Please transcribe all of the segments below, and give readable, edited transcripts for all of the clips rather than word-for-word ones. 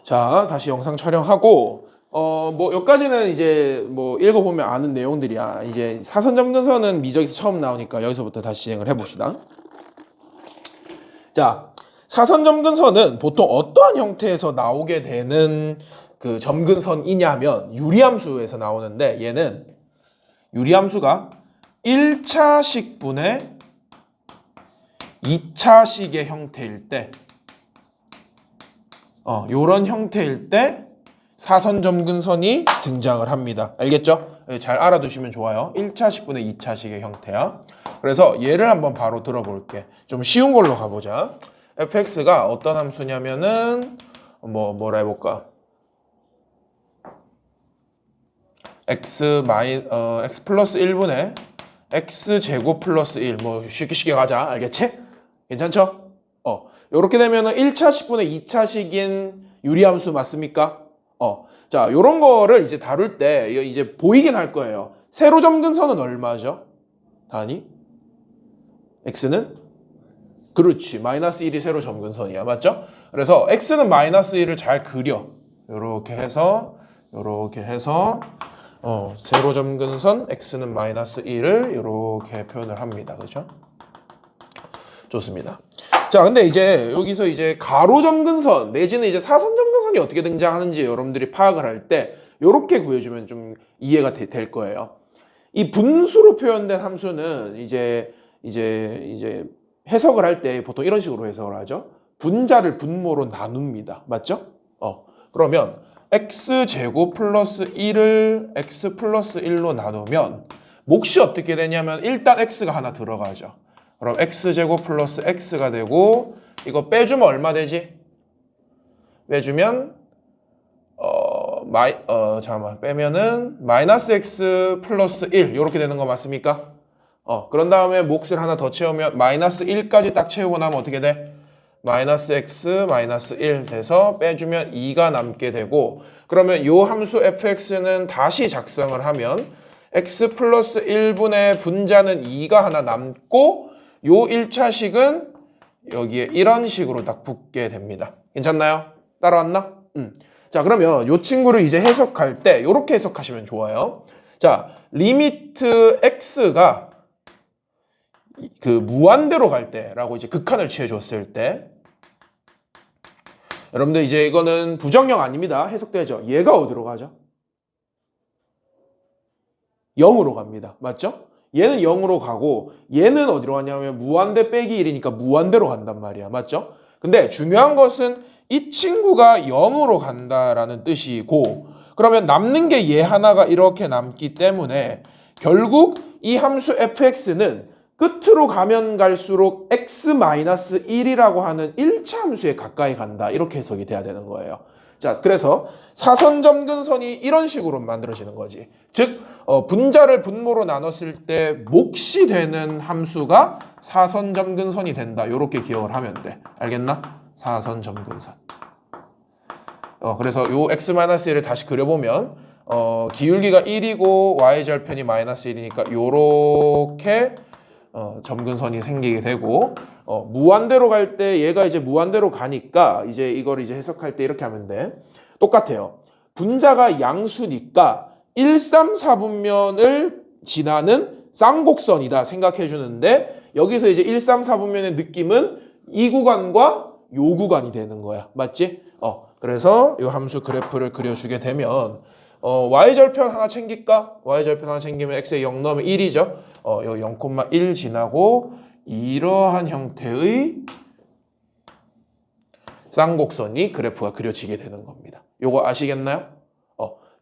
자, 다시 영상 촬영하고 뭐 여기까지는 이제 뭐 읽어보면 아는 내용들이야. 이제 사선점근선은 미적에서 처음 나오니까 여기서부터 다시 진행을 해봅시다. 자, 사선점근선은 보통 어떠한 형태에서 나오게 되는 그 점근선이냐면 유리함수에서 나오는데, 얘는 유리함수가 1차식분의 2차식의 형태일 때, 요런 형태일 때 사선점근선이 등장을 합니다. 알겠죠? 잘 알아두시면 좋아요. 1차식분의 2차식의 형태야. 그래서 얘를 한번 바로 들어볼게. 좀 쉬운 걸로 가보자. fx가 어떤 함수냐면은 뭐라 해볼까? x 플러스 1분의 x제곱 플러스 1. 뭐 쉽게 가자. 알겠지? 괜찮죠? 요렇게 되면은 1차식분의 2차식인 유리함수 맞습니까? 자, 요런 거를 이제 다룰 때 이제 보이긴 할 거예요. 세로점근선은 얼마죠? 단위? x는? 그렇지. 마이너스 1이 세로점근선이야. 맞죠? 그래서 x는 마이너스 1을 잘 그려. 요렇게 해서 세로점근선 x는 마이너스 1을 요렇게 표현을 합니다. 그렇죠? 좋습니다. 자, 근데 이제 여기서 이제 가로점근선 내지는 이제 사선점근선이 어떻게 등장하는지 여러분들이 파악을 할 때 요렇게 구해주면 좀 이해가 될 거예요. 이 분수로 표현된 함수는 이제 해석을 할 때 보통 이런 식으로 해석을 하죠. 분자를 분모로 나눕니다. 맞죠? 그러면 x제곱 플러스 1을 x 플러스 1로 나누면 몫이 어떻게 되냐면 일단 x가 하나 들어가죠. 그럼 x제곱 플러스 x가 되고, 이거 빼주면 얼마 되지? 빼주면 빼면은 마이너스 x 플러스 1 이렇게 되는 거 맞습니까? 그런 다음에 몫을 하나 더 채우면 마이너스 1까지 딱 채우고 나면 어떻게 돼? 마이너스 x 마이너스 1 돼서 빼주면 2가 남게 되고, 그러면 요 함수 fx는 다시 작성을 하면 x 플러스 1분의 분자는 2가 하나 남고, 요 1차식은 여기에 이런 식으로 딱 붙게 됩니다. 괜찮나요? 따라왔나? 자, 그러면 요 친구를 이제 해석할 때 요렇게 해석하시면 좋아요. 자, 리미트 x가 그 무한대로 갈 때라고 이제 극한을 취해줬을 때, 여러분들 이제 이거는 부정형 아닙니다. 해석되죠? 얘가 어디로 가죠? 0으로 갑니다. 맞죠? 얘는 0으로 가고 얘는 어디로 가냐면 무한대 빼기 1이니까 무한대로 간단 말이야. 맞죠? 근데 중요한 것은 이 친구가 0으로 간다라는 뜻이고, 그러면 남는 게 얘 하나가 이렇게 남기 때문에 결국 이 함수 fx는 끝으로 가면 갈수록 x-1이라고 하는 1차 함수에 가까이 간다. 이렇게 해석이 돼야 되는 거예요. 자, 그래서 사선점근선이 이런 식으로 만들어지는 거지. 즉, 분자를 분모로 나눴을 때 몫이 되는 함수가 사선점근선이 된다. 이렇게 기억을 하면 돼. 알겠나? 사선점근선. 그래서 요 x-1을 다시 그려보면 기울기가 1이고 y절편이 마이너스 1이니까 요렇게 점근선이 생기게 되고, 무한대로 갈 때 얘가 이제 무한대로 가니까 이제 이걸 이제 해석할 때 이렇게 하면 돼. 똑같아요. 분자가 양수니까 1, 3, 4분면을 지나는 쌍곡선이다 생각해 주는데, 여기서 이제 1, 3, 4분면의 느낌은 이 구간과 요 구간이 되는 거야. 맞지? 그래서 요 함수 그래프를 그려주게 되면 y절편 하나 챙길까? y절편 하나 챙기면 x에 0 넣으면 1이죠. 요 0,1 지나고 이러한 형태의 쌍곡선이 그래프가 그려지게 되는 겁니다. 요거 아시겠나요?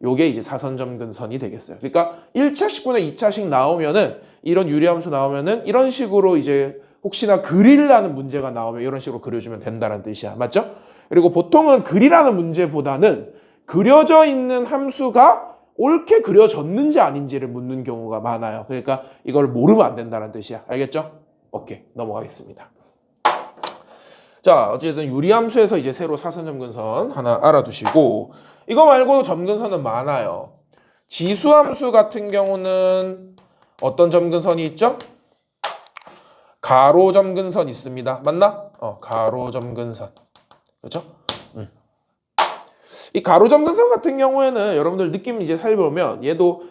요게 이제 사선점근선이 되겠어요. 그러니까 1차식분의 2차식 나오면은, 이런 유리함수 나오면은 이런 식으로 이제 혹시나 그리라는 문제가 나오면 이런 식으로 그려주면 된다는 뜻이야. 맞죠? 그리고 보통은 그리라는 문제보다는 그려져 있는 함수가 옳게 그려졌는지 아닌지를 묻는 경우가 많아요. 그러니까 이걸 모르면 안 된다는 뜻이야. 알겠죠? 오케이, 넘어가겠습니다. 자, 어쨌든 유리함수에서 이제 새로 사선점근선 하나 알아두시고, 이거 말고도 점근선은 많아요. 지수함수 같은 경우는 어떤 점근선이 있죠? 가로점근선 있습니다. 맞나? 가로점근선. 그렇죠? 이 가로점근선 같은 경우에는 여러분들 느낌 이제 살펴보면 얘도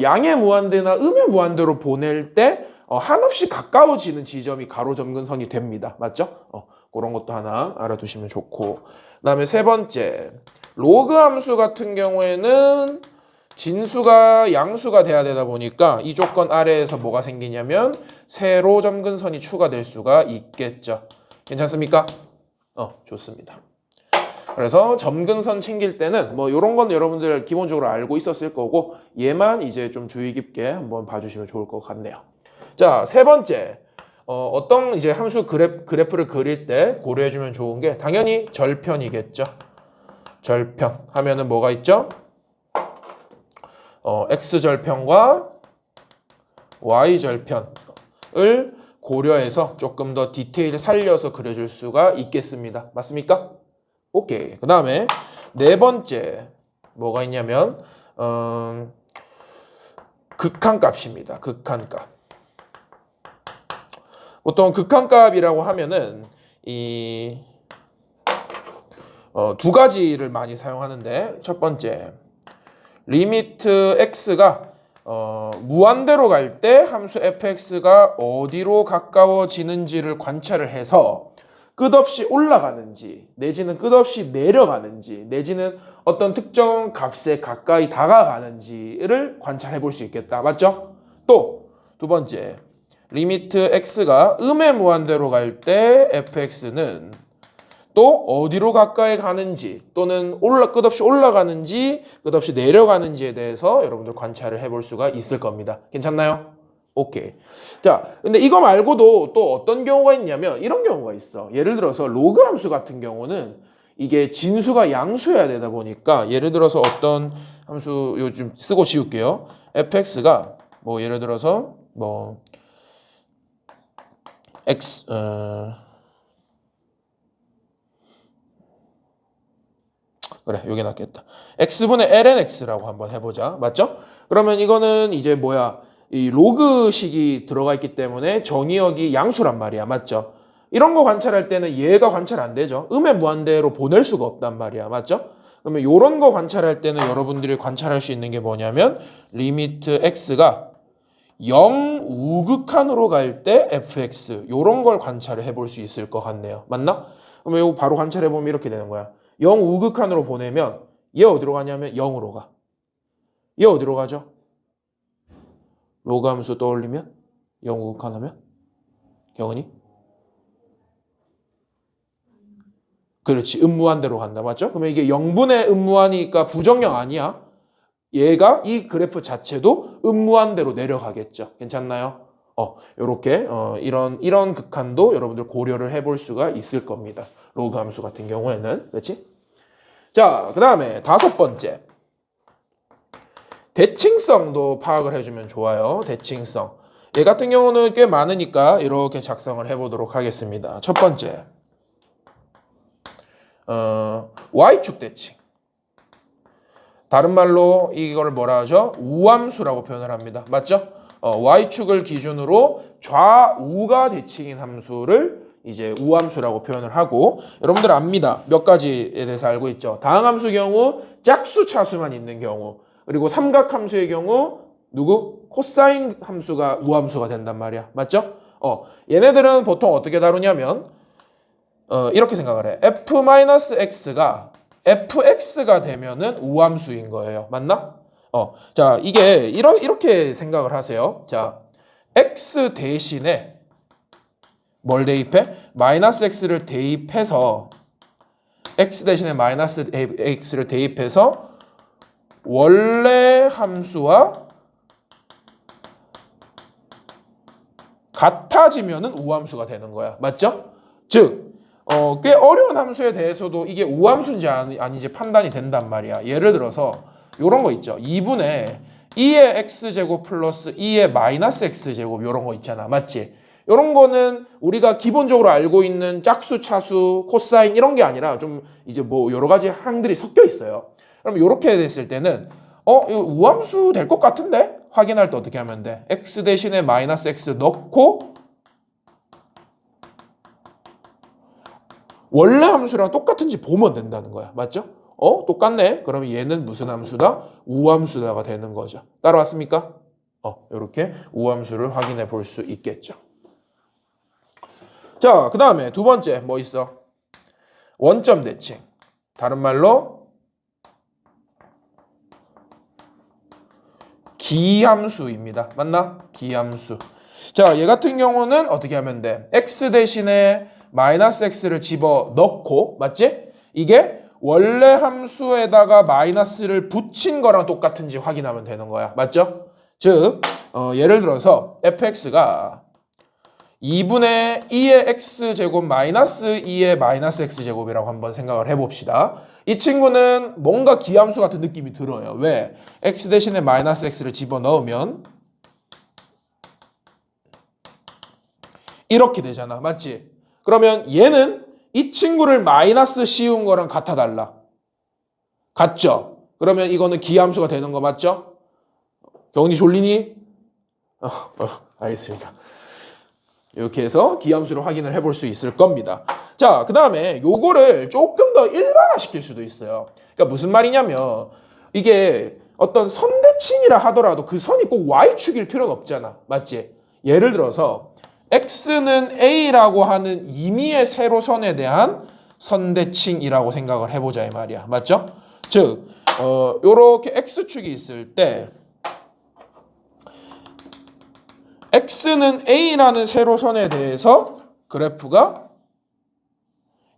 양의 무한대나 음의 무한대로 보낼 때 한없이 가까워지는 지점이 가로점근선이 됩니다. 맞죠? 그런 것도 하나 알아두시면 좋고, 그다음에 세 번째, 로그 함수 같은 경우에는 진수가 양수가 돼야 되다 보니까 이 조건 아래에서 뭐가 생기냐면 세로 점근선이 추가될 수가 있겠죠. 괜찮습니까? 좋습니다. 그래서 점근선 챙길 때는 뭐 이런 건 여러분들 기본적으로 알고 있었을 거고, 얘만 이제 좀 주의 깊게 한번 봐주시면 좋을 것 같네요. 자, 세 번째, 어떤 이제 함수 그래프를 그릴 때 고려해주면 좋은 게 당연히 절편이겠죠. 절편 하면은 뭐가 있죠? x절편과 y절편을 고려해서 조금 더 디테일 살려서 그려줄 수가 있겠습니다. 맞습니까? 오케이. 그 다음에 네 번째 뭐가 있냐면 극한값입니다. 극한값. 보통 극한값이라고 하면은 이 두 가지를 많이 사용하는데, 첫 번째, 리미트 x가 무한대로 갈 때 함수 fx가 어디로 가까워지는지를 관찰을 해서 끝없이 올라가는지 내지는 끝없이 내려가는지 내지는 어떤 특정 값에 가까이 다가가는지를 관찰해 볼 수 있겠다. 맞죠? 또 두 번째, 리미트 x가 음의 무한대로 갈 때 fx는 또 어디로 가까이 가는지 또는 끝없이 올라가는지 끝없이 내려가는지에 대해서 여러분들 관찰을 해볼 수가 있을 겁니다. 괜찮나요? 오케이. 자, 근데 이거 말고도 또 어떤 경우가 있냐면 이런 경우가 있어. 예를 들어서 로그 함수 같은 경우는 이게 진수가 양수여야 되다 보니까, 예를 들어서 어떤 함수 요즘 쓰고 지울게요. fx가 뭐 예를 들어서 뭐 x 그래, 요게 낫겠다. x분의 ln x라고 한번 해보자. 맞죠? 그러면 이거는 이제 뭐야, 이 로그식이 들어가 있기 때문에 정의역이 양수란 말이야. 맞죠? 이런 거 관찰할 때는 얘가 관찰 안 되죠. 음의 무한대로 보낼 수가 없단 말이야. 맞죠? 그러면 요런 거 관찰할 때는 여러분들이 관찰할 수 있는 게 뭐냐면 리미트 x가 0 우극한으로 갈 때 fx, 요런 걸 관찰을 해볼 수 있을 것 같네요. 맞나? 그러면 이거 바로 관찰해보면 이렇게 되는 거야. 0 우극한으로 보내면 얘 어디로 가냐면 0으로 가. 얘 어디로 가죠? 로그 함수 떠올리면 0 우극한 하면 경은이? 그렇지, 음무한대로 간다. 맞죠? 그러면 이게 0분의 음무한이니까 부정형 아니야. 얘가 이 그래프 자체도 음무한대로 내려가겠죠. 괜찮나요? 요렇게 이런 극한도 여러분들 고려를 해볼 수가 있을 겁니다. 로그 함수 같은 경우에는. 그렇지? 자, 그 다음에 다섯 번째, 대칭성도 파악을 해주면 좋아요. 대칭성. 얘 같은 경우는 꽤 많으니까 이렇게 작성을 해보도록 하겠습니다. 첫 번째, Y축 대칭. 다른 말로 이걸 뭐라 하죠? 우함수라고 표현을 합니다. 맞죠? Y축을 기준으로 좌우가 대칭인 함수를 이제 우함수라고 표현을 하고, 여러분들 압니다. 몇 가지에 대해서 알고 있죠? 다항함수 경우 짝수 차수만 있는 경우, 그리고 삼각함수의 경우 누구? 코사인 함수가 우함수가 된단 말이야. 맞죠? 얘네들은 보통 어떻게 다루냐면 이렇게 생각을 해. f-x가 fx가 되면은 우함수인 거예요. 맞나? 자, 이게 이렇게 생각을 하세요. 자, x 대신에 뭘 대입해? 마이너스 x를 대입해서, x 대신에 마이너스 x를 대입해서 원래 함수와 같아지면은 우함수가 되는 거야. 맞죠? 즉, 꽤 어려운 함수에 대해서도 이게 우함수인지 아닌지 판단이 된단 말이야. 예를 들어서 요런 거 있죠. 2분의 2의 x제곱 플러스 2의 마이너스 x제곱, 요런 거 있잖아. 맞지? 요런 거는 우리가 기본적으로 알고 있는 짝수, 차수, 코사인 이런 게 아니라 좀 이제 뭐 여러 가지 항들이 섞여 있어요. 그럼 요렇게 됐을 때는 이거 우함수 될 것 같은데? 확인할 때 어떻게 하면 돼? x 대신에 마이너스 x 넣고 원래 함수랑 똑같은지 보면 된다는 거야. 맞죠? 똑같네. 그럼 얘는 무슨 함수다? 우함수다가 되는 거죠. 따라왔습니까? 이렇게 우함수를 확인해 볼 수 있겠죠. 자, 그 다음에 두 번째 뭐 있어? 원점 대칭. 다른 말로 기함수입니다. 맞나? 기함수. 자, 얘 같은 경우는 어떻게 하면 돼? x 대신에 마이너스 x를 집어 넣고, 맞지? 이게 원래 함수에다가 마이너스를 붙인 거랑 똑같은지 확인하면 되는 거야. 맞죠? 즉, 예를 들어서 fx가 2분의 2의 x제곱 마이너스 2의 마이너스 x제곱이라고 한번 생각을 해봅시다. 이 친구는 뭔가 기함수 같은 느낌이 들어요. 왜? x 대신에 마이너스 x를 집어넣으면 이렇게 되잖아. 맞지? 그러면 얘는 이 친구를 마이너스 씌운 거랑 같아달라. 같죠? 그러면 이거는 기함수가 되는 거 맞죠? 경훈이 졸리니? 알겠습니다. 이렇게 해서 기함수를 확인을 해볼 수 있을 겁니다. 자, 그 다음에 요거를 조금 더 일반화시킬 수도 있어요. 그러니까 무슨 말이냐면 이게 어떤 선대칭이라 하더라도 그 선이 꼭 y축일 필요는 없잖아. 맞지? 예를 들어서 x는 a라고 하는 임의의 세로선에 대한 선대칭이라고 생각을 해보자 이 말이야. 맞죠? 즉, 요렇게 x축이 있을 때 x는 a라는 세로선에 대해서 그래프가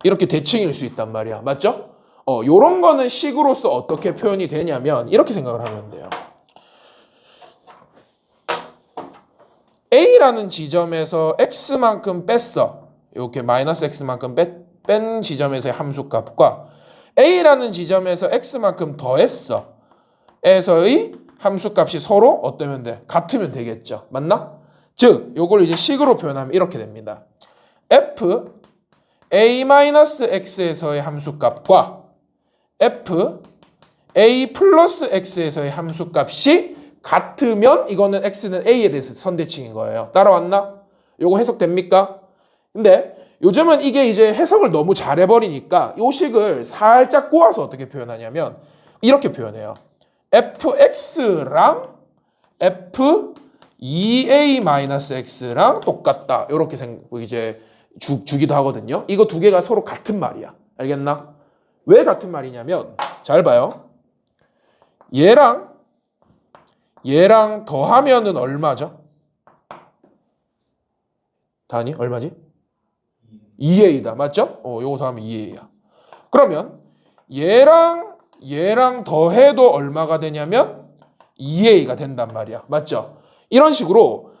이렇게 대칭일 수 있단 말이야. 맞죠? 요런 거는 식으로서 어떻게 표현이 되냐면 이렇게 생각을 하면 돼요. A라는 지점에서 X만큼 뺐어. 이렇게 마이너스 X만큼 뺀 지점에서의 함수값과 A라는 지점에서 X만큼 더했어. 에서의 함수값이 서로 어떠면 돼? 같으면 되겠죠. 맞나? 즉, 요걸 이제 식으로 표현하면 이렇게 됩니다. F A-X에서의 함수값과 F A 플러스 X에서의 함수값이 같으면 이거는 X는 A에 대해서 선대칭인 거예요. 따라왔나? 요거 해석됩니까? 근데 요즘은 이게 이제 해석을 너무 잘해버리니까 요 식을 살짝 꼬아서 어떻게 표현하냐면 이렇게 표현해요. fx랑 f2a-x랑 똑같다. 이렇게 이제 주기도 하거든요. 이거 두 개가 서로 같은 말이야. 알겠나? 왜 같은 말이냐면 잘 봐요. 얘랑 더하면은 얼마죠? 단위 얼마지? 2a다. 맞죠? 요거 더하면 2a야. 그러면 얘랑 더해도 얼마가 되냐면 2a가 된단 말이야. 맞죠? 이런 식으로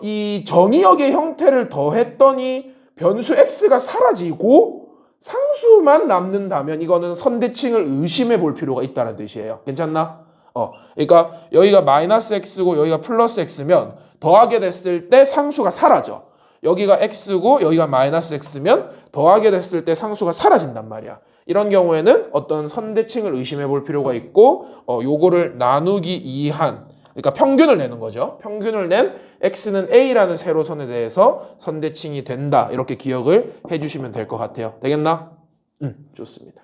이 정의역의 형태를 더했더니 변수 x가 사라지고 상수만 남는다면 이거는 선대칭을 의심해 볼 필요가 있다는 뜻이에요. 괜찮나? 그러니까 여기가 마이너스 x고 여기가 플러스 x면 더하게 됐을 때 상수가 사라져. 여기가 x고 여기가 마이너스 x면 더하게 됐을 때 상수가 사라진단 말이야. 이런 경우에는 어떤 선대칭을 의심해 볼 필요가 있고 요거를 나누기 2한 그러니까 평균을 내는 거죠. 평균을 낸 x는 a라는 세로선에 대해서 선대칭이 된다. 이렇게 기억을 해주시면 될 것 같아요. 되겠나? 좋습니다.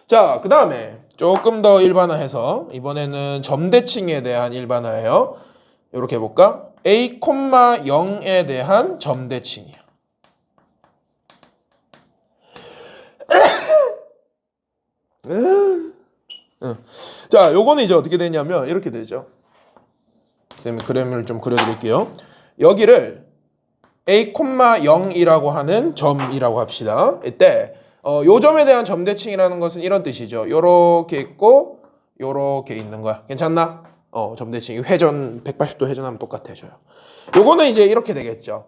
자, 그 다음에 조금 더 일반화해서 이번에는 점대칭에 대한 일반화예요. 이렇게 해볼까? a, 0에 대한 점대칭이야. 자, 요거는 이제 어떻게 되냐면 이렇게 되죠. 쌤이 그림을 좀 그려드릴게요. 여기를 a, 0이라고 하는 점이라고 합시다. 이때 요 점에 대한 점대칭이라는 것은 이런 뜻이죠. 요렇게 있고 요렇게 있는 거야. 괜찮나? 점대칭. 회전 180도 회전하면 똑같아져요. 요거는 이제 이렇게 되겠죠.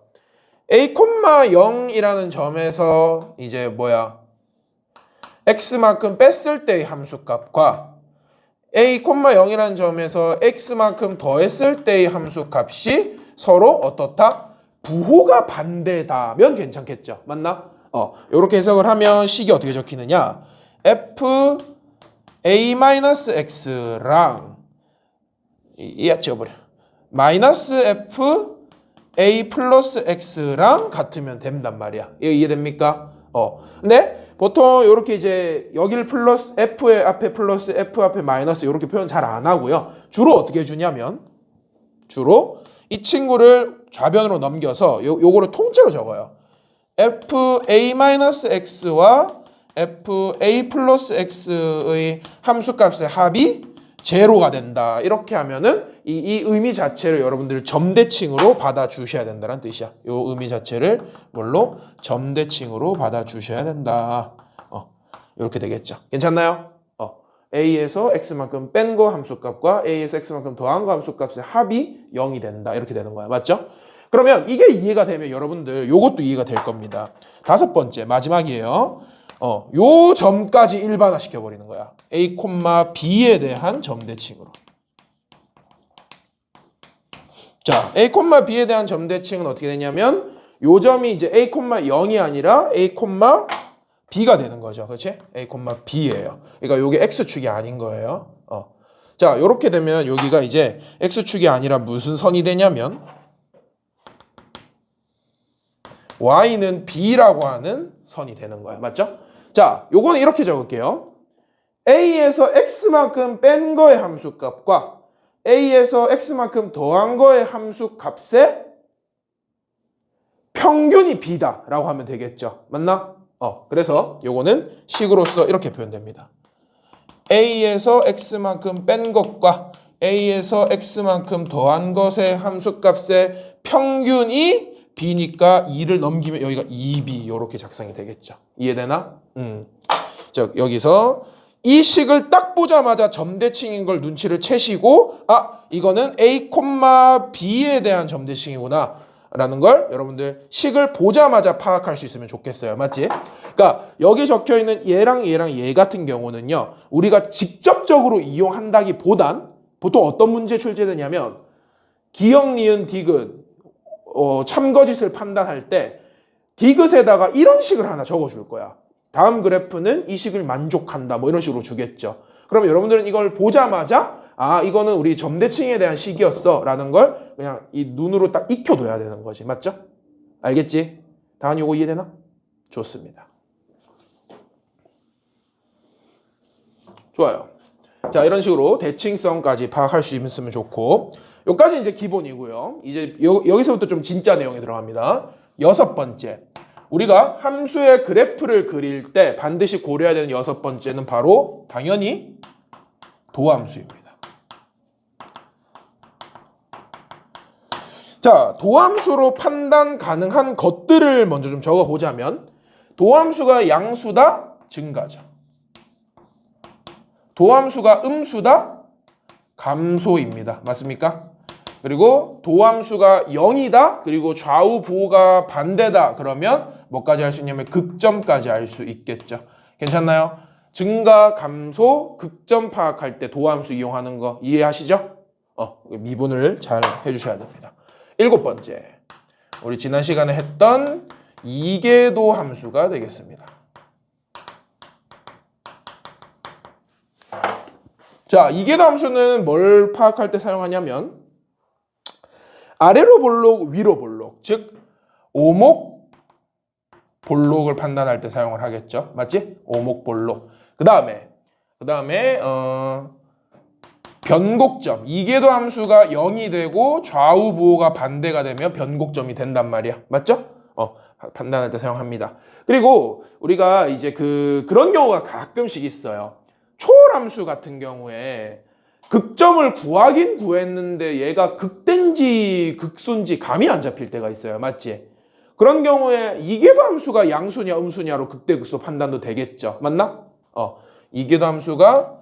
a, 0이라는 점에서 이제 뭐야? x만큼 뺐을 때의 함수값과 a, 0이라는 점에서 x만큼 더했을 때의 함수값이 서로 어떻다? 부호가 반대다면 괜찮겠죠. 맞나? 이렇게 해석을 하면 식이 어떻게 적히느냐? f a-x랑 이야 지워버려. 마이너스 f a 플러스 x랑 같으면 된단 말이야. 이거 이해됩니까? 근데 보통 이렇게 이제 여기를 플러스 f 앞에 플러스 f 앞에 마이너스 이렇게 표현 잘 안 하고요. 주로 어떻게 해주냐면 주로 이 친구를 좌변으로 넘겨서 요거를 통째로 적어요. fa-x와 fa 플러스 x의 함수값의 합이 제로가 된다. 이렇게 하면은 이 의미 자체를 여러분들 점대칭으로 받아주셔야 된다는 뜻이야. 이 의미 자체를 뭘로? 점대칭으로 받아주셔야 된다. 이렇게 되겠죠. 괜찮나요? a에서 x만큼 뺀 거 함수값과 a에서 x만큼 더한 거 함수값의 합이 0이 된다. 이렇게 되는 거야. 맞죠? 그러면 이게 이해가 되면 여러분들 요것도 이해가 될 겁니다. 다섯 번째 마지막이에요. 요 점까지 일반화 시켜버리는 거야. a, b에 대한 점대칭으로. 자, a, b에 대한 점대칭은 어떻게 되냐면 요 점이 이제 a, 0이 아니라 a, b가 되는 거죠. 그렇지? a, b예요. 그러니까 요게 x축이 아닌 거예요. 자, 요렇게 되면 여기가 이제 x축이 아니라 무슨 선이 되냐면 y는 b라고 하는 선이 되는 거야. 맞죠? 자, 요거는 이렇게 적을게요. a에서 x만큼 뺀 거의 함수값과 a에서 x만큼 더한 거의 함수값의 평균이 b다 라고 하면 되겠죠. 맞나? 그래서 요거는 식으로서 이렇게 표현됩니다. a에서 x만큼 뺀 것과 a에서 x만큼 더한 것의 함수값의 평균이 b니까 2를 넘기면 여기가 2b 이렇게 작성이 되겠죠. 이해되나? 자, 여기서 이 식을 딱 보자마자 점대칭인 걸 눈치를 채시고 이거는 a, b에 대한 점대칭이구나 라는 걸 여러분들 식을 보자마자 파악할 수 있으면 좋겠어요. 맞지? 그러니까 여기 적혀있는 얘랑 얘랑 얘 같은 경우는요, 우리가 직접적으로 이용한다기보단 보통 어떤 문제 출제되냐면 기역, 니은, 디귿 참거짓을 판단할 때 디귿에다가 이런 식을 하나 적어줄 거야. 다음 그래프는 이 식을 만족한다 뭐 이런 식으로 주겠죠. 그러면 여러분들은 이걸 보자마자 이거는 우리 점대칭에 대한 식이었어 라는 걸 그냥 이 눈으로 딱 익혀둬야 되는 거지. 맞죠? 알겠지? 다은 요거 이해되나? 좋습니다. 좋아요. 자, 이런 식으로 대칭성까지 파악할 수 있으면 좋고, 여기까지 이제 기본이고요. 이제 여기서부터 좀 진짜 내용이 들어갑니다. 여섯 번째, 우리가 함수의 그래프를 그릴 때 반드시 고려해야 되는 여섯 번째는 바로 당연히 도함수입니다. 자, 도함수로 판단 가능한 것들을 먼저 좀 적어보자면 도함수가 양수다, 증가죠. 도함수가 음수다, 감소입니다. 맞습니까? 그리고 도함수가 0이다, 그리고 좌우 부호가 반대다, 그러면 뭐까지 할 수 있냐면 극점까지 알 수 있겠죠. 괜찮나요? 증가, 감소, 극점 파악할 때 도함수 이용하는 거 이해하시죠? 미분을 잘 해주셔야 됩니다. 일곱 번째, 우리 지난 시간에 했던 이계도 함수가 되겠습니다. 자, 이계도 함수는 뭘 파악할 때 사용하냐면 아래로 볼록, 위로 볼록, 즉 오목 볼록을 판단할 때 사용을 하겠죠. 맞지? 오목 볼록. 그 다음에 변곡점. 이계도 함수가 0이 되고 좌우 부호가 반대가 되면 변곡점이 된단 말이야. 맞죠? 판단할 때 사용합니다. 그리고 우리가 이제 그런 경우가 가끔씩 있어요. 초월함수 같은 경우에 극점을 구하긴 구했는데 얘가 극대인지 극소인지 감이 안 잡힐 때가 있어요. 맞지? 그런 경우에 이계도 함수가 양수냐 음수냐로 극대 극소 판단도 되겠죠. 맞나? 이계도 함수가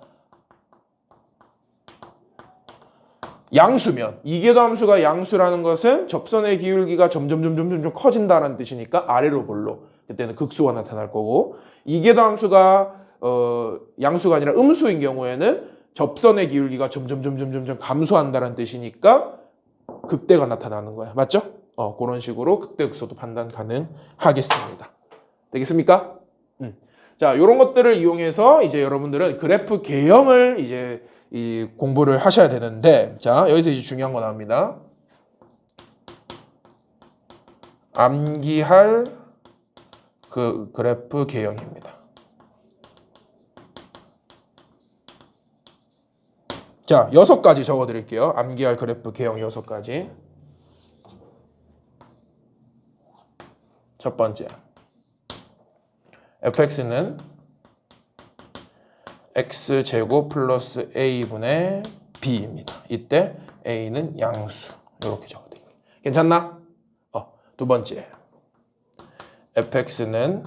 양수면, 이계도 함수가 양수라는 것은 접선의 기울기가 점점 커진다는 뜻이니까 아래로 볼록, 그때는 극소가 나타날 거고, 이계도 함수가 양수가 아니라 음수인 경우에는 접선의 기울기가 점점 감소한다는 뜻이니까 극대가 나타나는 거야. 맞죠? 그런 식으로 극대 극소도 판단 가능하겠습니다. 되겠습니까? 자, 이런 것들을 이용해서 이제 여러분들은 그래프 개형을 이제 공부를 하셔야 되는데, 자, 여기서 이제 중요한 거 나옵니다. 암기할 그 그래프 개형입니다. 자, 6가지 적어드릴게요. 암기할 그래프 개형 6가지. 첫 번째, fx는 x제곱 플러스 a분의 b입니다. 이때 a는 양수. 이렇게 적어드릴게요. 괜찮나? 두 번째, fx는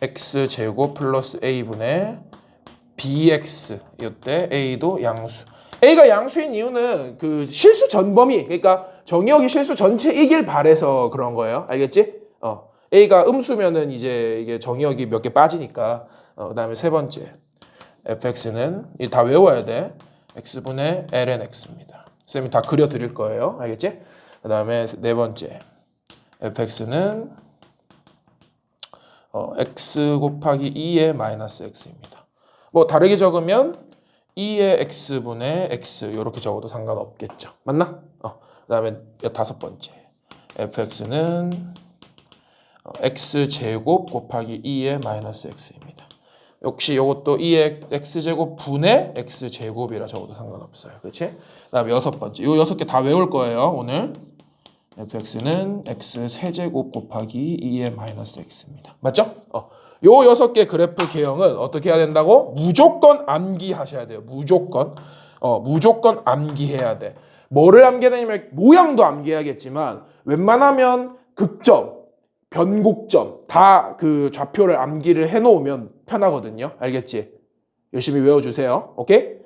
x제곱 플러스 a분의 bx. 이때 a도 양수. a가 양수인 이유는 그 실수 전범위, 그러니까 정의역이 실수 전체이길 바래서 그런 거예요. 알겠지? a가 음수면은 이제 이게 정의역이 몇 개 빠지니까. 그다음에 세 번째, fx는 이 다 외워야 돼. x분의 ln x입니다. 쌤이 다 그려 드릴 거예요. 알겠지? 그다음에 네 번째, fx는 x 곱하기 2의 마이너스 x입니다. 뭐 다르게 적으면 2의 x분의 x 이렇게 적어도 상관없겠죠. 맞나? 그다음에 다섯 번째, fx는 x제곱 곱하기 2의 마이너스 x입니다. 역시 이것도 2의 x제곱 분의 x제곱이라 적어도 상관없어요. 그렇지? 그다음에 여섯 번째, 요 6개 다 외울 거예요. 오늘 fx는 x 세제곱 곱하기 2의 마이너스 x입니다. 맞죠? 요 6개 그래프 개형은 어떻게 해야 된다고? 무조건 암기하셔야 돼요. 무조건. 무조건 암기해야 돼. 뭐를 암기하냐면 모양도 암기해야겠지만 웬만하면 극점, 변곡점 다 그 좌표를 암기를 해놓으면 편하거든요. 알겠지? 열심히 외워주세요. 오케이?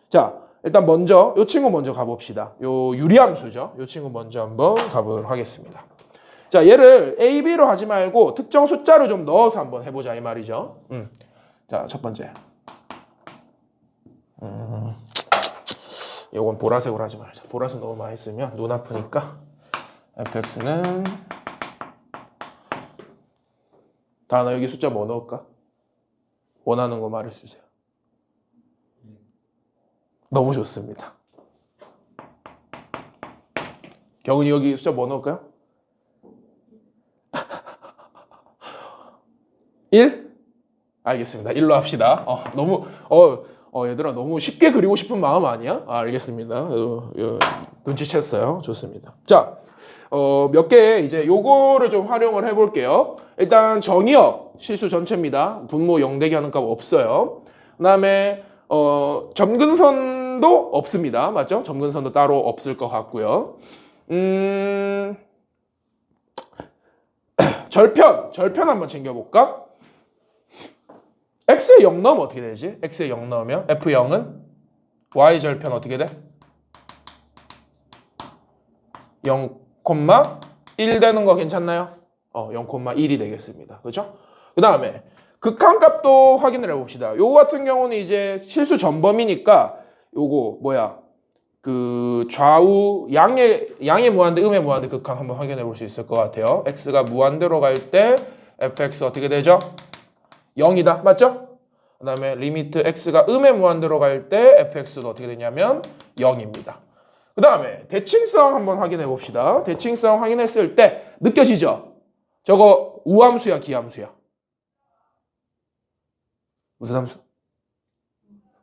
자, 일단 먼저 이 친구 먼저 가봅시다. 요 유리함수죠. 이 친구 먼저 한번 가보도록 하겠습니다. 자, 얘를 A, B로 하지 말고 특정 숫자로 좀 넣어서 한번 해보자 이 말이죠. 자, 첫 번째. 요건 보라색으로 하지 말자. 보라색 너무 많이 쓰면 눈 아프니까. fx는 다나 여기 숫자 뭐 넣을까? 원하는 거 말해주세요. 너무 좋습니다. 경은이 여기 숫자 뭐 넣을까요? 1? 알겠습니다. 1로 합시다. 너무 얘들아 너무 쉽게 그리고 싶은 마음 아니야? 알겠습니다. 눈치챘어요. 좋습니다. 자, 몇 개 이제 요거를 좀 활용을 해볼게요. 일단 정의역 실수 전체입니다. 분모 0대기 하는 값 없어요. 그다음에 점근선도 없습니다. 맞죠? 점근선도 따로 없을 것 같고요. 절편 한번 챙겨볼까? x에 0 넣으면 어떻게 되지? x에 0 넣으면 f0은 y절편 어떻게 돼? 0,1 되는 거 괜찮나요? 0,1이 되겠습니다. 그렇죠? 그 다음에 극한값도 확인을 해봅시다. 요거 같은 경우는 이제 실수 전범위니까 요거 뭐야? 그 좌우 양의 무한대, 음의 무한대 극한 한번 확인해 볼 수 있을 것 같아요. x가 무한대로 갈 때 fx 어떻게 되죠? 0이다. 맞죠? 그 다음에 리미트 x가 음의 무한대로 갈 때 fx도 어떻게 되냐면 0입니다. 그 다음에 대칭성 한번 확인해 봅시다. 대칭성 확인했을 때 느껴지죠? 저거 우함수야 기함수야? 무슨 함수?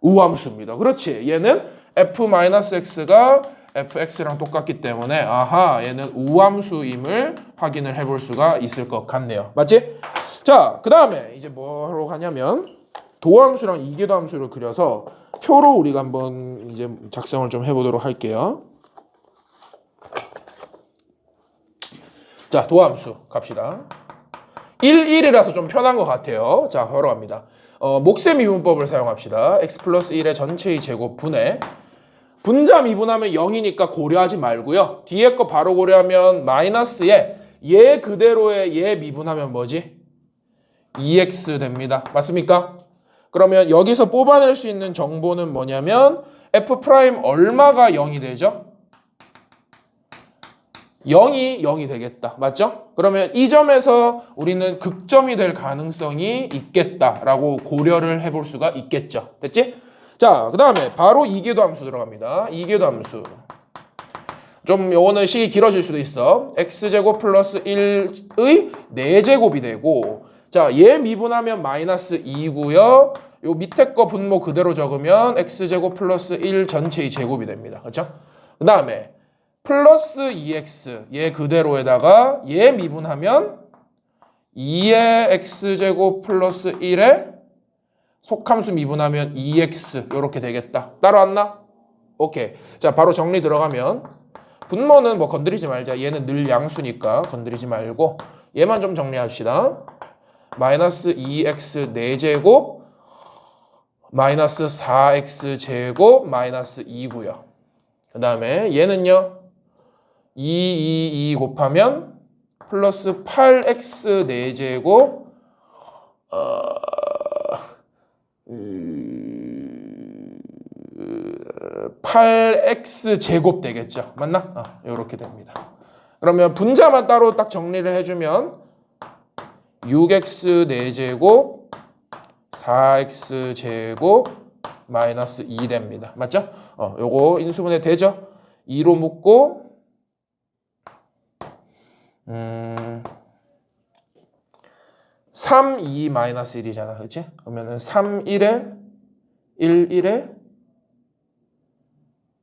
우함수입니다. 그렇지. 얘는 f-x가 fx랑 똑같기 때문에 아하 얘는 우함수임을 확인을 해볼 수가 있을 것 같네요. 맞지? 자, 그 다음에 이제 뭐로 가냐면 도함수랑 이계도함수를 그려서 표로 우리가 한번 이제 작성을 좀 해보도록 할게요. 자, 도함수 갑시다. 1, 1이라서 좀 편한 것 같아요. 자, 바로 갑니다. 목세 미분법을 사용합시다. x 플러스 1의 전체의 제곱 분의 분자 미분하면 0이니까 고려하지 말고요. 뒤에 거 바로 고려하면 마이너스에 얘 그대로의 얘 미분하면 뭐지? 2x 됩니다. 맞습니까? 그러면 여기서 뽑아낼 수 있는 정보는 뭐냐면 f' 얼마가 0이 되죠? 0이 되겠다. 맞죠? 그러면 이 점에서 우리는 극점이 될 가능성이 있겠다라고 고려를 해볼 수가 있겠죠. 됐지? 자, 그 다음에 바로 이계도 함수 들어갑니다. 이계도 함수. 좀 요거는 식이 길어질 수도 있어. x제곱 플러스 1의 4제곱이 되고 자, 얘 미분하면 마이너스 2고요. 요 밑에 거 분모 그대로 적으면 x제곱 플러스 1 전체의 제곱이 됩니다. 그렇죠? 그 다음에 플러스 2x 얘 그대로에다가 얘 미분하면 2의 x제곱 플러스 1에 속함수 미분하면 2x 이렇게 되겠다. 따라왔나? 오케이. 자, 바로 정리 들어가면 분모는 뭐 건드리지 말자. 얘는 늘 양수니까 건드리지 말고 얘만 좀 정리합시다. 마이너스 2x 4제곱 마이너스 4x 제곱 마이너스 2고요. 그 다음에 얘는요. 2 곱하면 플러스 8x 4제곱 8x 제곱 되겠죠. 맞나? 이렇게 됩니다. 그러면 분자만 따로 딱 정리를 해주면 6x 4제곱 4x 제곱 마이너스 2 됩니다. 맞죠? 요거 인수분해 되죠? 2로 묶고 3, 2 마이너스 1이잖아. 그렇지? 그러면은 3, 1에 1, 1에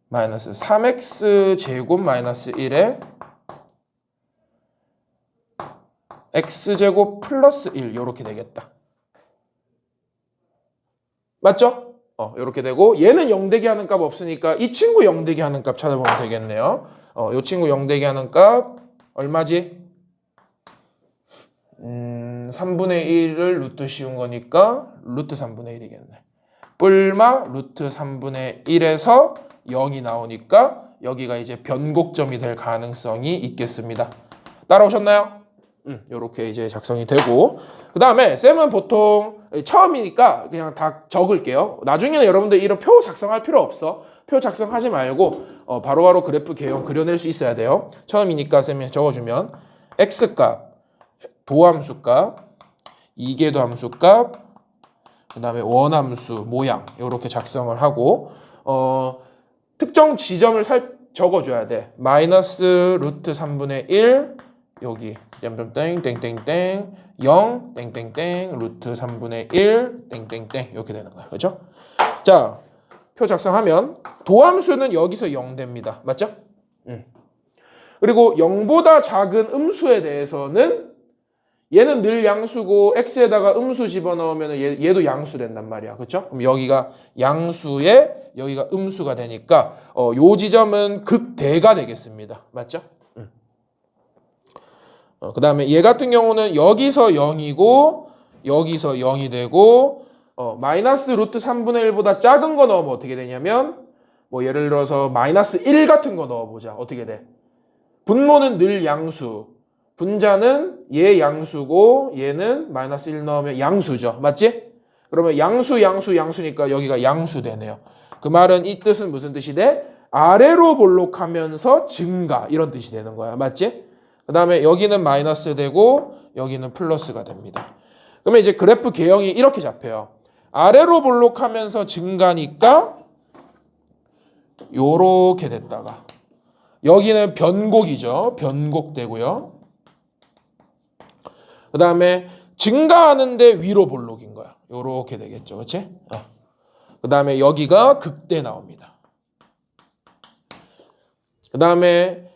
마이너스 3x 제곱 마이너스 1에 x제곱 플러스 1 이렇게 되겠다. 맞죠? 이렇게 되고 얘는 0대기 하는 값 없으니까 이 친구 0대기 하는 값 찾아보면 되겠네요. 이 친구 0대기 하는 값 얼마지? 3분의 1을 루트 씌운 거니까 루트 3분의 1이겠네. 뿔마 루트 3분의 1에서 0이 나오니까 여기가 이제 변곡점이 될 가능성이 있겠습니다. 따라오셨나요? 요렇게 이제 작성이 되고 그 다음에 쌤은 보통 처음이니까 그냥 다 적을게요. 나중에는 여러분들 이런 표 작성할 필요 없어. 표 작성하지 말고 바로바로 그래프 개형 그려낼 수 있어야 돼요. 처음이니까 쌤이 적어주면 x값, 도함수값, 이계도함수값, 그 다음에 원함수 모양 이렇게 작성을 하고 특정 지점을 적어줘야 돼. 마이너스 루트 3분의 1 여기 점점땡 땡땡땡 0 땡땡땡 루트 3분의 1 땡땡땡 이렇게 되는 거야. 그렇죠? 자, 표 작성하면 도함수는 여기서 0 됩니다. 맞죠? 그리고 0보다 작은 음수에 대해서는 얘는 늘 양수고 x에다가 음수 집어넣으면 얘도 양수 된단 말이야. 그렇죠? 그럼 여기가 양수에 여기가 음수가 되니까 요 지점은 극대가 되겠습니다. 맞죠? 그 다음에 얘 같은 경우는 여기서 0이고 여기서 0이 되고 마이너스 루트 3분의 1보다 작은 거 넣으면 어떻게 되냐면 뭐 예를 들어서 마이너스 1 같은 거 넣어보자. 어떻게 돼? 분모는 늘 양수, 분자는 얘 양수고 얘는 마이너스 1 넣으면 양수죠. 맞지? 그러면 양수니까 여기가 양수 되네요. 그 말은 이 뜻은 무슨 뜻이 돼? 아래로 볼록하면서 증가 이런 뜻이 되는 거야. 맞지? 그 다음에 여기는 마이너스 되고 여기는 플러스가 됩니다. 그러면 이제 그래프 개형이 이렇게 잡혀요. 아래로 볼록하면서 증가니까 요렇게 됐다가 여기는 변곡이죠. 변곡되고요. 그 다음에 증가하는데 위로 볼록인 거야. 요렇게 되겠죠. 그렇지? 그 다음에 여기가 극대 나옵니다. 그 다음에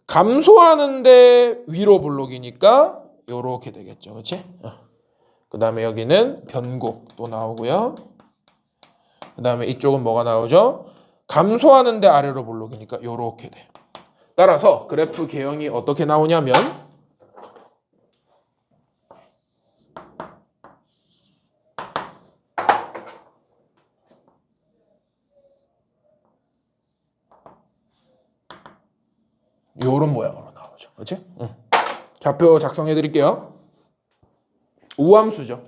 감소하는데 위로 볼록이니까 요렇게 되겠죠. 그렇지? 그 다음에 여기는 변곡 또 나오고요. 그 다음에 이쪽은 뭐가 나오죠? 감소하는데 아래로 볼록이니까 요렇게 돼. 따라서 그래프 개형이 어떻게 나오냐면 요런 모양으로 나오죠. 그렇지? 좌표 작성해 드릴게요. 우함수죠.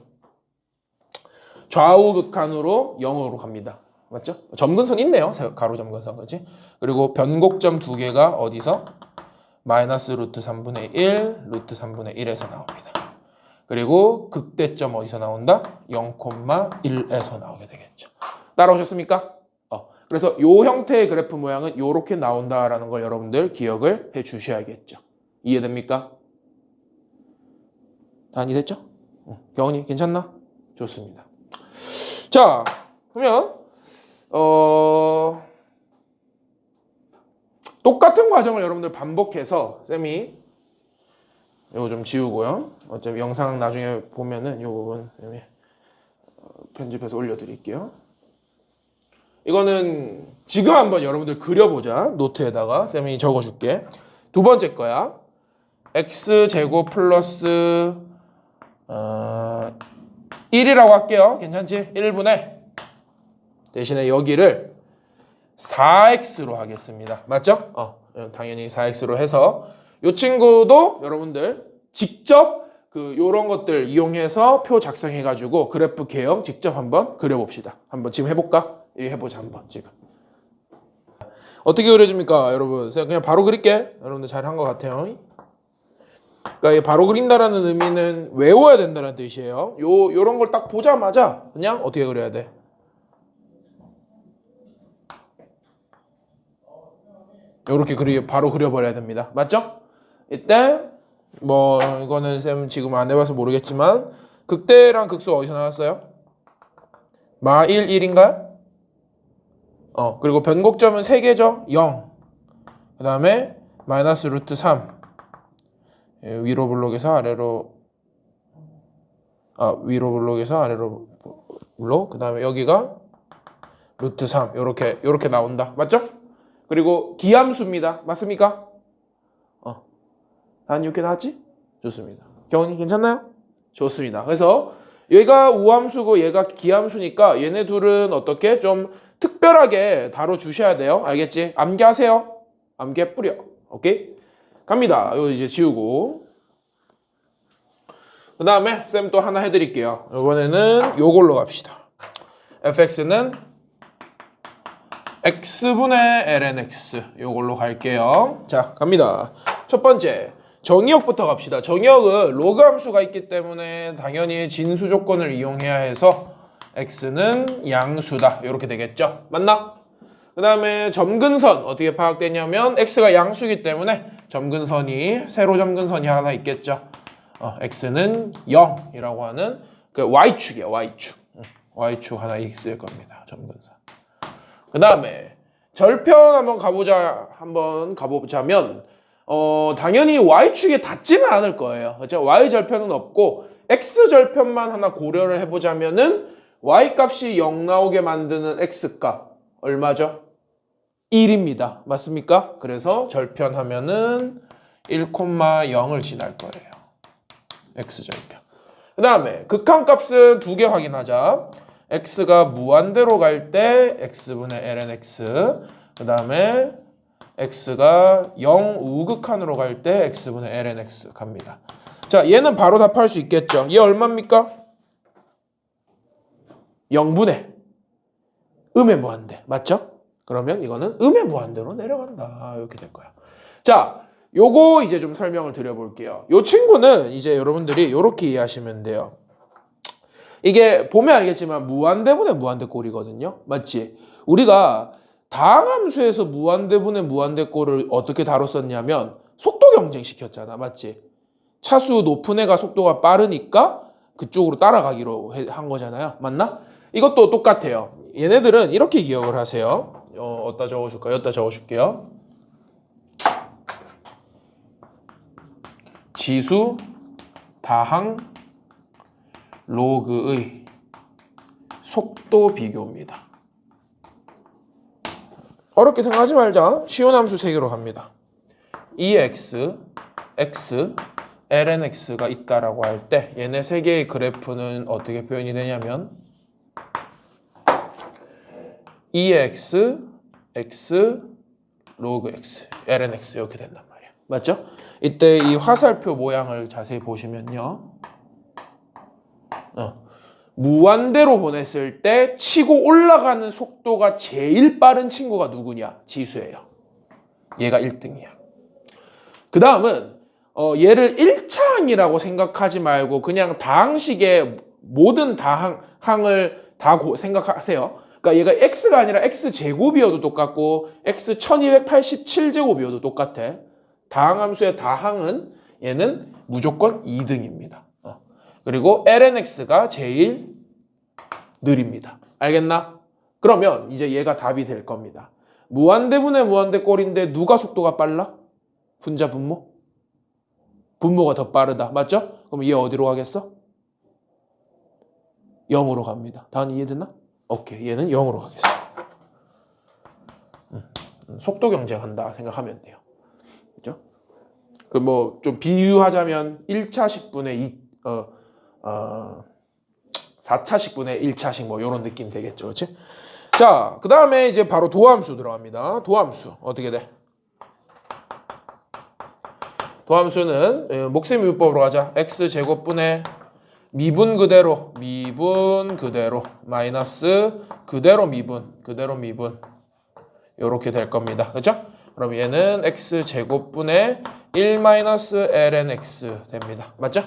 좌우 극한으로 0으로 갑니다. 맞죠? 점근선 있네요. 가로 점근선. 그렇지? 그리고 변곡점 두 개가 어디서? 마이너스 루트 3분의 1, 루트 3분의 1에서 나옵니다. 그리고 극대점 어디서 나온다? 0,1에서 나오게 되겠죠. 따라오셨습니까? 그래서 이 형태의 그래프 모양은 이렇게 나온다라는 걸 여러분들 기억을 해 주셔야겠죠. 이해됩니까? 다 이해됐죠? 경훈이 괜찮나? 좋습니다. 자, 그러면 똑같은 과정을 여러분들 반복해서 쌤이 이거 좀 지우고요. 어차피 영상 나중에 보면은 이 부분 쌤이 편집해서 올려드릴게요. 이거는 지금 한번 여러분들 그려보자. 노트에다가 쌤이 적어줄게. 두 번째 거야. x제곱 플러스 1이라고 할게요. 괜찮지? 1분의 대신에 여기를 4x로 하겠습니다. 맞죠? 당연히 4x로 해서 이 친구도 여러분들 직접 요런 것들 이용해서 표 작성해가지고 그래프 개형 직접 한번 그려봅시다. 한번 지금 해볼까? 해보자 한번 지금. 어떻게 그려집니까, 여러분? 그냥 바로 그릴게. 여러분들 잘한 것 같아요. 그러니까 바로 그린다라는 의미는 외워야 된다는 뜻이에요. 요런 걸 딱 보자마자 그냥 어떻게 그려야 돼? 요렇게 바로 그려버려야 됩니다. 맞죠? 이때 뭐 이거는 쌤 지금 안 해봐서 모르겠지만 극대랑 극소 어디서 나왔어요? 마 1, 1인가요? 그리고 변곡점은 3개죠? 0. 그 다음에 마이너스 루트 3. 위로 블록에서 아래로 위로 블록에서 아래로 블록. 그 다음에 여기가 루트 3. 요렇게 나온다. 맞죠? 그리고 기함수입니다. 맞습니까? 난 이렇게 나왔지? 좋습니다. 경훈이 괜찮나요? 좋습니다. 그래서 얘가 우함수고 얘가 기함수니까 얘네 둘은 어떻게 좀 특별하게 다뤄주셔야 돼요. 알겠지? 암기하세요. 암기해 뿌려. 오케이? 갑니다. 이거 이제 지우고. 그 다음에 쌤 또 하나 해드릴게요. 이번에는 요걸로 갑시다. fx는 x분의 lnx 요걸로 갈게요. 자, 갑니다. 첫 번째 정의역부터 갑시다. 정의역은 로그 함수가 있기 때문에 당연히 진수 조건을 이용해야 해서 x는 양수다. 이렇게 되겠죠? 맞나? 그 다음에 점근선 어떻게 파악되냐면 x가 양수이기 때문에 점근선이 세로 점근선이 하나 있겠죠? x는 0이라고 하는 그 y축이에요. y축. y축 하나 있을 겁니다. 점근선. 그 다음에 절편 한번 가보자면 당연히 y축에 닿지는 않을 거예요. 그렇죠? y절편은 없고 x절편만 하나 고려를 해보자면은 y값이 0 나오게 만드는 x값 얼마죠? 1입니다. 맞습니까? 그래서 절편하면은 1,0을 지날 거예요. x절편. 그 다음에 극한값은 두 개 확인하자. x가 무한대로 갈 때 x분의 lnx. 그 다음에 x가 0 우극한으로 갈 때 x분의 lnx 갑니다. 자, 얘는 바로 답할 수 있겠죠. 얘 얼마입니까? 0분의 음의 무한대. 맞죠? 그러면 이거는 음의 무한대로 내려간다. 이렇게 될 거야. 자, 요거 이제 좀 설명을 드려볼게요. 요 친구는 이제 여러분들이 이렇게 이해하시면 돼요. 이게 보면 알겠지만 무한대분의 무한대꼴이거든요. 맞지? 우리가 다항함수에서 무한대분의 무한대꼴을 어떻게 다뤘었냐면 속도 경쟁시켰잖아. 맞지? 차수 높은 애가 속도가 빠르니까 그쪽으로 따라가기로 한 거잖아요. 맞나? 이것도 똑같아요. 얘네들은 이렇게 기억을 하세요. 어디다 적어줄까요? 여기다 적어줄게요. 지수, 다항, 로그의 속도 비교입니다. 어렵게 생각하지 말자. 쉬운 함수 3개로 갑니다. EX, X, lnx가 있다라고 할 때 얘네 3개의 그래프는 어떻게 표현이 되냐면 EX, X, 로그 X, lnx 이렇게 된단 말이야. 맞죠? 이때 이 화살표 모양을 자세히 보시면요. 무한대로 보냈을 때 치고 올라가는 속도가 제일 빠른 친구가 누구냐? 지수예요. 얘가 1등이야. 그 다음은 얘를 1차항이라고 생각하지 말고 그냥 다항식의 모든 다항을 다 생각하세요. 그러니까 얘가 x가 아니라 x제곱이어도 똑같고 x1287제곱이어도 똑같아. 다항함수의 다항은 얘는 무조건 2등입니다. 그리고 lnx가 제일 느립니다. 알겠나? 그러면 이제 얘가 답이 될 겁니다. 무한대분의 무한대꼴인데 누가 속도가 빨라? 분자 분모? 분모가 더 빠르다. 맞죠? 그럼 얘 어디로 가겠어? 0으로 갑니다. 다은 이해됐나? 오케이. 얘는 0으로 가겠어. 속도 경쟁한다 생각하면 돼요. 그죠? 그 뭐 좀 비유하자면 1차식분의 4차식분의 1차식 뭐 이런 느낌 되겠죠. 그렇지? 자, 그 다음에 이제 바로 도함수 들어갑니다. 도함수 어떻게 돼? 도함수는 목셈 미분법으로 가자. x제곱분의 미분 그대로 마이너스 그대로 미분 요렇게 될 겁니다. 그렇죠? 그럼 얘는 x제곱분의 1-lnx 됩니다. 맞죠?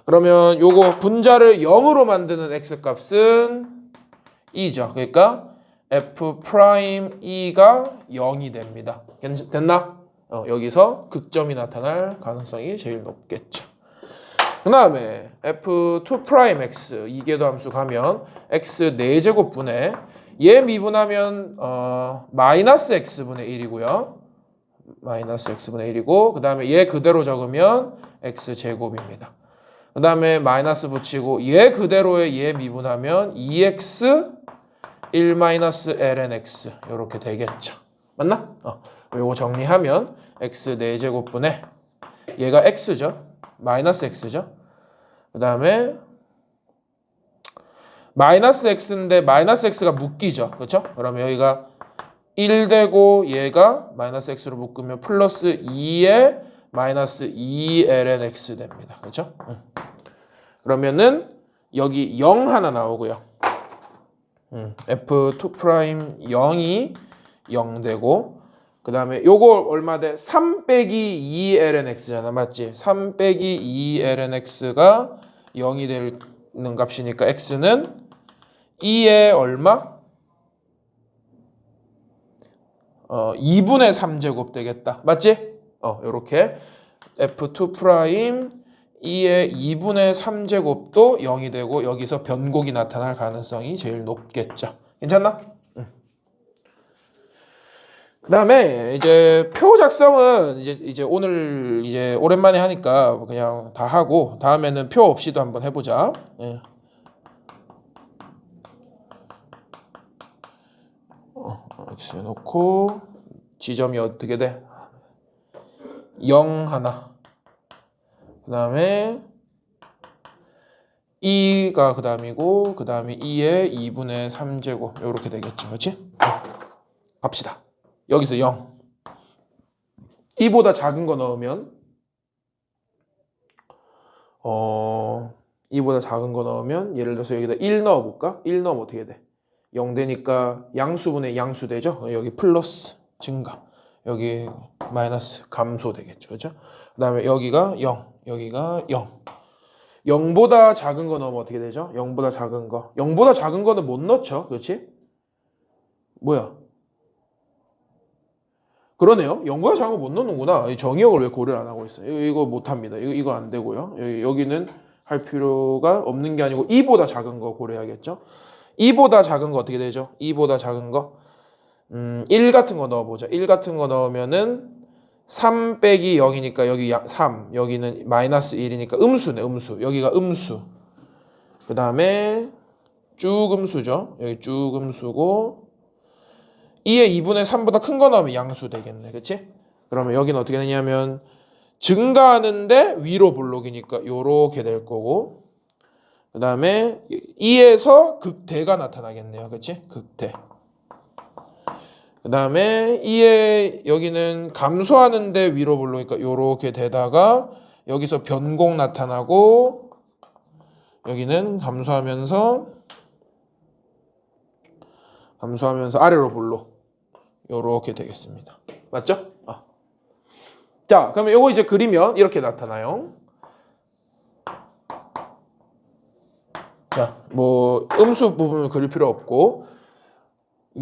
그러면 요거 분자를 0으로 만드는 x값은 2죠. 그러니까 f'E가 0이 됩니다. 됐나? 여기서 극점이 나타날 가능성이 제일 높겠죠. 그 다음에 f2'x 이계도 함수 가면 x 4제곱분의 얘 미분하면 마이너스 x분의 1이고요. 마이너스 x분의 1이고 그 다음에 얘 그대로 적으면 x제곱입니다. 그 다음에 마이너스 붙이고 얘 그대로의 얘 미분하면 2x 1-lnx 이렇게 되겠죠. 맞나? 요거 정리하면 x 4제곱분의 얘가 x죠. 마이너스 x죠. 그 다음에 마이너스 x인데 마이너스 x가 묶이죠. 그렇죠? 그러면 여기가 1 되고 얘가 마이너스 x로 묶으면 플러스 2에 마이너스 2lnx 됩니다. 그렇죠? 그러면은 여기 0 하나 나오고요. f2' 0이 0 되고 그 다음에 요거 얼마 돼? 3 빼기 2lnx잖아. 맞지? 3 빼기 2lnx가 0이 되는 값이니까 x는 2의 얼마? 2분의 3제곱 되겠다. 맞지? 요렇게 f2' 2의 2분의 3제곱도 0이 되고 여기서 변곡이 나타날 가능성이 제일 높겠죠. 괜찮나? 그 다음에 이제 표 작성은 이제 오늘 이제 오랜만에 하니까 그냥 다 하고 다음에는 표 없이도 한번 해보자. x 해놓고 지점이 어떻게 돼? 0 하나. 그 다음에 2가 그 다음이고 그 다음에 2의 2분의 3제곱 이렇게 되겠죠. 그렇지? 갑시다. 여기서 0. 2보다 작은 거 넣으면 2보다 작은 거 넣으면 예를 들어서 여기다 1 넣어볼까? 1 넣으면 어떻게 돼? 0 되니까 양수분의 양수 되죠? 여기 플러스 증가 여기 마이너스 감소 되겠죠. 그죠? 그 다음에 여기가 0 여기가 0 0보다 작은 거 넣으면 어떻게 되죠? 0보다 작은 거 0보다 작은 거는 못 넣죠. 그렇지? 뭐야? 그러네요. 0보다 작은 거 못 넣는구나. 정의역을 왜 고려를 안 하고 있어요? 이거 못합니다. 이거 안 되고요. 여기는 할 필요가 없는 게 아니고 2보다 작은 거 고려해야겠죠. 2보다 작은 거 어떻게 되죠? 2보다 작은 거 1 같은 거 넣어보자. 1 같은 거 넣으면은 3 빼기 0이니까 여기 3 여기는 마이너스 1이니까 음수네. 음수. 여기가 음수. 그 다음에 쭉 음수죠. 여기 쭉 음수고 2의 2분의 3보다 큰 거 넣으면 양수 되겠네. 그치? 그러면 여기는 어떻게 되냐면 증가하는데 위로 볼록이니까 요렇게 될 거고 그 다음에 2에서 극대가 나타나겠네요. 그치? 극대. 그 다음에 2의 여기는 감소하는데 위로 볼록이니까 요렇게 되다가 여기서 변곡 나타나고 여기는 감소하면서 아래로 볼록 요렇게 되겠습니다. 맞죠? 자, 그러면 요거 이제 그리면 이렇게 나타나요. 자, 뭐 음수 부분을 그릴 필요 없고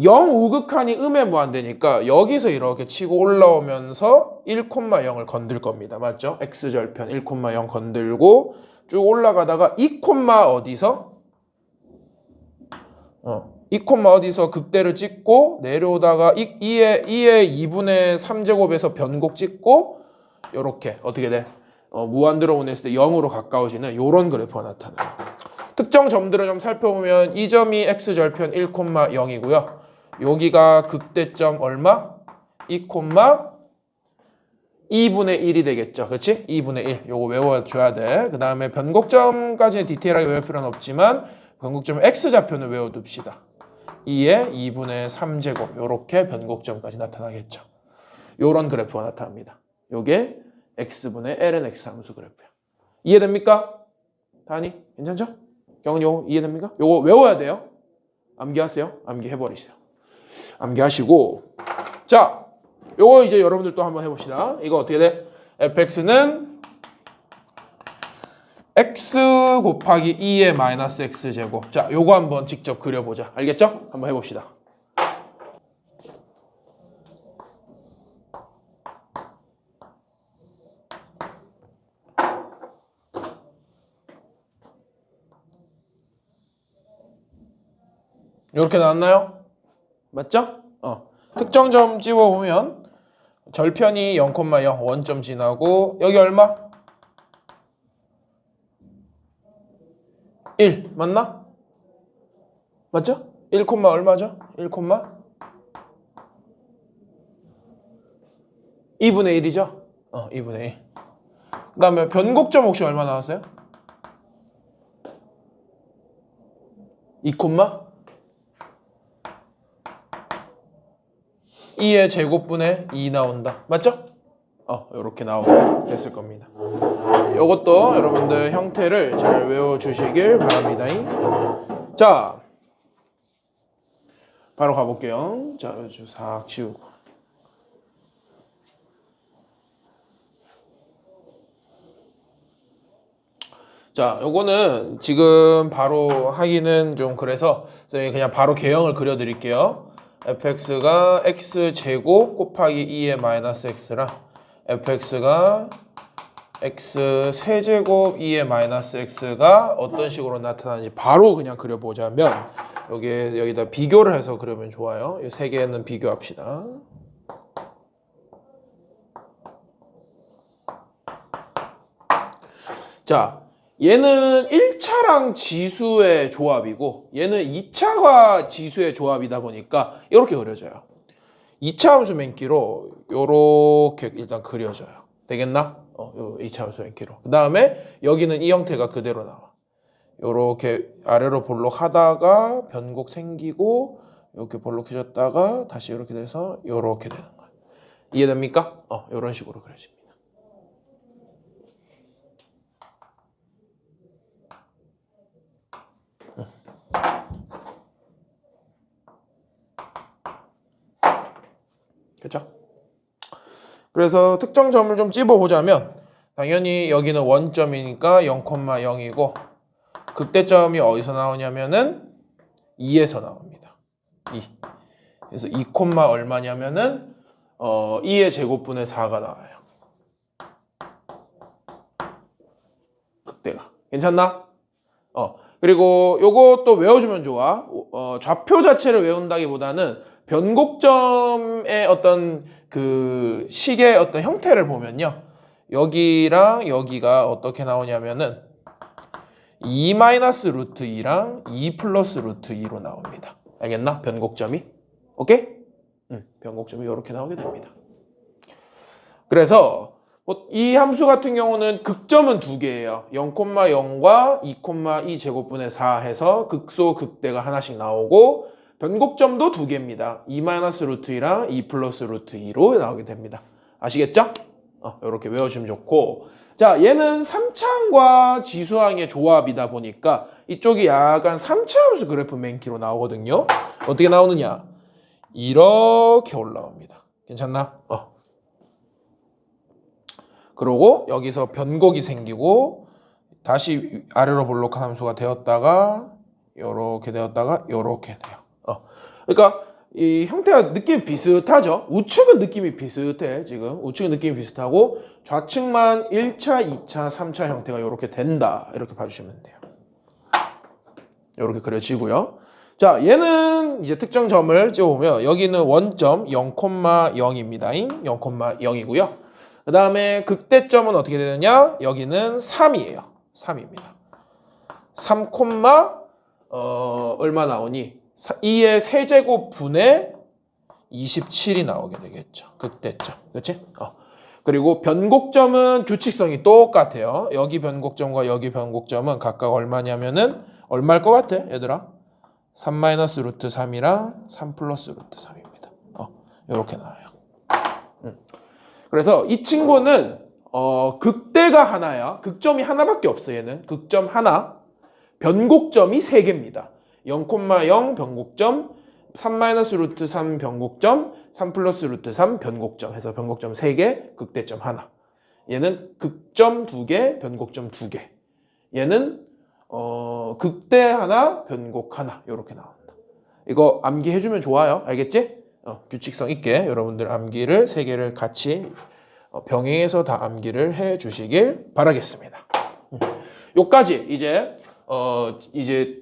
0 우극한이 음에 무한대니까 여기서 이렇게 치고 올라오면서 1,0을 건들 겁니다. 맞죠? x절편 1,0 건들고 쭉 올라가다가 2 어디서? 2 어디서 극대를 찍고 내려오다가 2의 2분의 3제곱에서 변곡 찍고 요렇게 어떻게 돼? 무한대로 보냈을 때 0으로 가까워지는 요런 그래프가 나타나요. 특정 점들을 좀 살펴보면 이 점이 x절편 1,0이고요. 여기가 극대점 얼마? 2,2분의 1이 되겠죠. 그렇지? 2분의 1. 요거 외워줘야 돼. 그 다음에 변곡점까지는 디테일하게 외울 필요는 없지만 변곡점 x좌표는 외워둡시다. 2의 2분의 3제곱 요렇게 변곡점까지 나타나겠죠. 요런 그래프가 나타납니다. 요게 x분의 ln x 함수 그래프야. 이해됩니까? 다니? 괜찮죠? 경은 요거 이해됩니까? 요거 외워야 돼요. 암기하세요. 암기해버리세요. 암기하시고 자 요거 이제 여러분들 또 한번 해봅시다. 이거 어떻게 돼? fx는 x 곱하기 2의 마이너스 x제곱. 자 요거 한번 직접 그려보자. 알겠죠? 한번 해봅시다. 이렇게 나왔나요? 맞죠? 특정 점 집어보면 절편이 0,0 원점 지나고 여기 얼마? 1 맞나? 맞죠? 1, 얼마죠? 1, 2분의 1이죠? 2분의 1. 그 다음에 변곡점 혹시 얼마 나왔어요? 2, 2의 제곱분의 2 나온다. 맞죠? 이렇게 나오게 됐을 겁니다. 이것도 여러분들 형태를 잘 외워주시길 바랍니다. 자, 바로 가볼게요. 자, 여기 싹 지우고. 자, 요거는 지금 바로 하기는 좀 그래서 그냥 바로 개형을 그려드릴게요. fx가 x제곱 곱하기 2의 마이너스 x랑 fx가 x 세제곱 2의 마이너스 x가 어떤 식으로 나타나는지 바로 그냥 그려보자면 여기다 비교를 해서 그려면 좋아요. 이 세 개는 비교합시다. 자, 얘는 1차랑 지수의 조합이고 얘는 2차가 지수의 조합이다 보니까 이렇게 그려져요. 2차 함수 맨키로 이렇게 일단 그려져요. 되겠나? 요 2차 함수 맨키로. 그 다음에 여기는 이 형태가 그대로 나와. 이렇게 아래로 볼록하다가 변곡 생기고 이렇게 볼록해졌다가 다시 이렇게 돼서 이렇게 되는 거예요. 이해됩니까? 이런 식으로 그려집니다. 그렇죠? 그래서 특정 점을 좀 찝어보자면 당연히 여기는 원점이니까 0,0이고 극대점이 어디서 나오냐면은 2에서 나옵니다. 2. 그래서 2, 얼마냐면은 2의 제곱분의 4가 나와요. 극대가. 괜찮나? 그리고 요것도 외워주면 좋아. 좌표 자체를 외운다기보다는 변곡점의 어떤 그 식의 어떤 형태를 보면요. 여기랑 여기가 어떻게 나오냐면은 2 마이너스 루트 2랑 2 플러스 루트 2로 나옵니다. 알겠나? 변곡점이. 오케이? 변곡점이 이렇게 나오게 됩니다. 그래서 이 함수 같은 경우는 극점은 두 개예요. 0,0과 2,2 제곱분의 4 해서 극소 극대가 하나씩 나오고 변곡점도 두 개입니다. 2 마이너스 루트 2랑 2 플러스 루트 2로 나오게 됩니다. 아시겠죠? 이렇게 외워주면 좋고 자 얘는 3차항과 지수항의 조합이다 보니까 이쪽이 약간 3차 함수 그래프 맨키로 나오거든요. 어떻게 나오느냐? 이렇게 올라옵니다. 괜찮나? 그러고 여기서 변곡이 생기고 다시 아래로 볼록한 함수가 되었다가 요렇게 되었다가 요렇게 돼요. 그러니까 이 형태가 느낌이 비슷하죠. 우측은 느낌이 비슷해. 지금 우측은 느낌이 비슷하고 좌측만 1차, 2차, 3차 형태가 이렇게 된다. 이렇게 봐주시면 돼요. 이렇게 그려지고요. 자, 얘는 이제 특정 점을 찍어보면 여기는 원점 0,0입니다. 0,0이고요. 그 다음에 극대점은 어떻게 되느냐? 여기는 3이에요. 3입니다. 3, 얼마 나오니? 2의 세제곱분의 27이 나오게 되겠죠. 극대점. 그렇지? 그리고 변곡점은 규칙성이 똑같아요. 여기 변곡점과 여기 변곡점은 각각 얼마냐면은 얼마일 것 같아, 얘들아? 3 마이너스 루트 3이랑 3 플러스 루트 3입니다. 이렇게 나와요. 그래서 이 친구는 극대가 하나야. 극점이 하나밖에 없어. 얘는 극점 하나, 변곡점이 3개입니다. 0,0 변곡점, 3 마이너스 루트 3 변곡점, 3 플러스 루트 3 변곡점 해서 변곡점 3개, 극대점 하나. 얘는 극점 2개, 변곡점 2개. 얘는 극대 하나, 변곡 하나 이렇게 나온다. 이거 암기해주면 좋아요. 알겠지? 규칙성 있게 여러분들 암기를 3개를 같이 병행해서 다 암기를 해주시길 바라겠습니다. 요까지 이제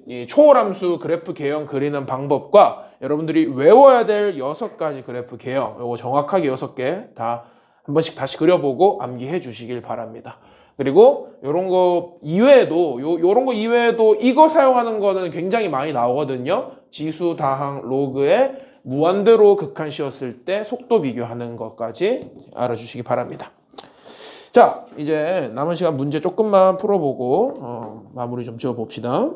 이 초월함수 그래프 개형 그리는 방법과 여러분들이 외워야 될 6가지 그래프 개형, 요거 정확하게 6개 다 한 번씩 다시 그려보고 암기해 주시길 바랍니다. 그리고 요런 거 이외에도 요런 거 이외에도 이거 사용하는 거는 굉장히 많이 나오거든요. 지수, 다항, 로그에 무한대로 극한 씌웠을 때 속도 비교하는 것까지 알아주시기 바랍니다. 자, 이제 남은 시간 문제 조금만 풀어보고 마무리 좀 지어봅시다.